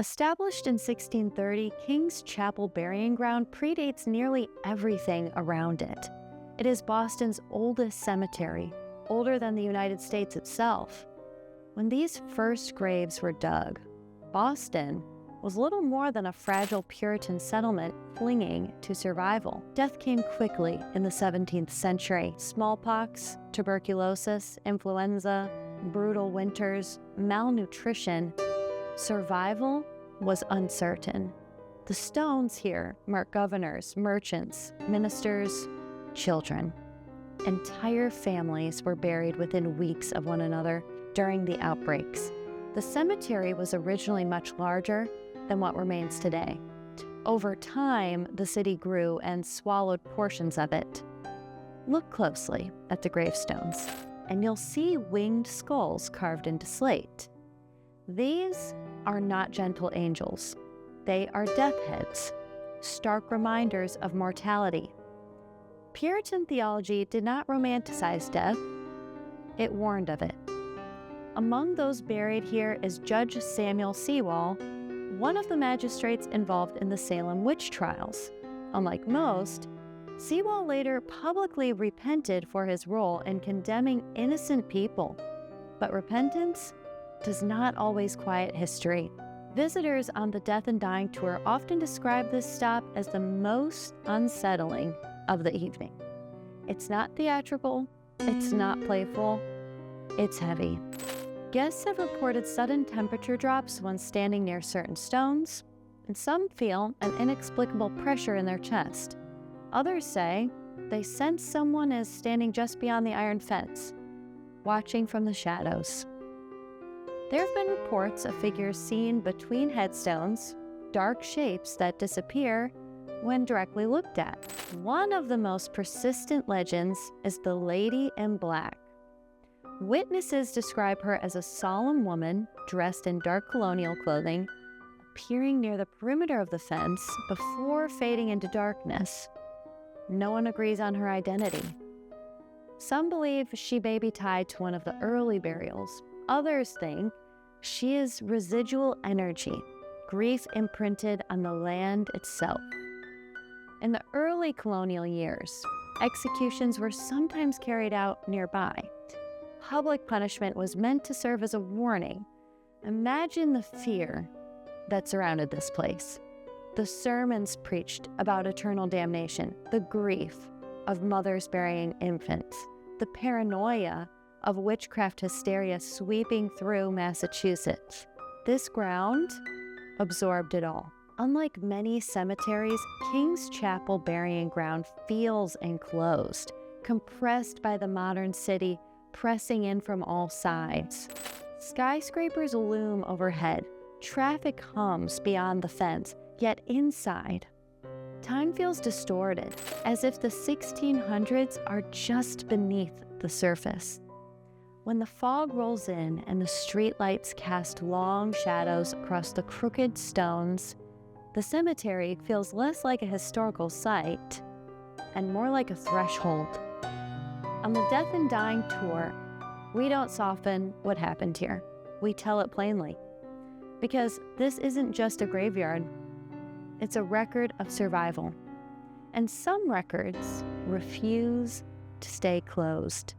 Established in 1630, King's Chapel Burying Ground predates nearly everything around it. It is Boston's oldest cemetery, older than the United States itself. When these first graves were dug, Boston was little more than a fragile Puritan settlement clinging to survival. Death came quickly in the 17th century. Smallpox, tuberculosis, influenza, brutal winters, malnutrition. Survival was uncertain. The stones here mark governors, merchants, ministers, children. Entire families were buried within weeks of one another during the outbreaks. The cemetery was originally much larger than what remains today. Over time, the city grew and swallowed portions of it. Look closely at the gravestones, and you'll see winged skulls carved into slate. These are not gentle angels. They are death heads, stark reminders of mortality. Puritan theology did not romanticize death, it warned of it. Among those buried here is Judge Samuel Sewall, one of the magistrates involved in the Salem witch trials. Unlike most, Sewall later publicly repented for his role in condemning innocent people, but repentance does not always quiet history. Visitors on the Death and Dying tour often describe this stop as the most unsettling of the evening. It's not theatrical, it's not playful, it's heavy. Guests have reported sudden temperature drops when standing near certain stones, and some feel an inexplicable pressure in their chest. Others say they sense someone is standing just beyond the iron fence, watching from the shadows. There have been reports of figures seen between headstones, dark shapes that disappear when directly looked at. One of the most persistent legends is the Lady in Black. Witnesses describe her as a solemn woman dressed in dark colonial clothing, appearing near the perimeter of the fence before fading into darkness. No one agrees on her identity. Some believe she may be tied to one of the early burials. Others think she is residual energy, grief imprinted on the land itself. In the early colonial years, executions were sometimes carried out nearby. Public punishment was meant to serve as a warning. Imagine the fear that surrounded this place. The sermons preached about eternal damnation, the grief of mothers burying infants, the paranoia of witchcraft hysteria sweeping through Massachusetts. This ground absorbed it all. Unlike many cemeteries, King's Chapel Burying Ground feels enclosed, compressed by the modern city, pressing in from all sides. Skyscrapers loom overhead, traffic hums beyond the fence, yet inside, time feels distorted, as if the 1600s are just beneath the surface. When the fog rolls in and the streetlights cast long shadows across the crooked stones, the cemetery feels less like a historical site and more like a threshold. On the Death and Dying tour, we don't soften what happened here. We tell it plainly. Because this isn't just a graveyard, it's a record of survival. And some records refuse to stay closed.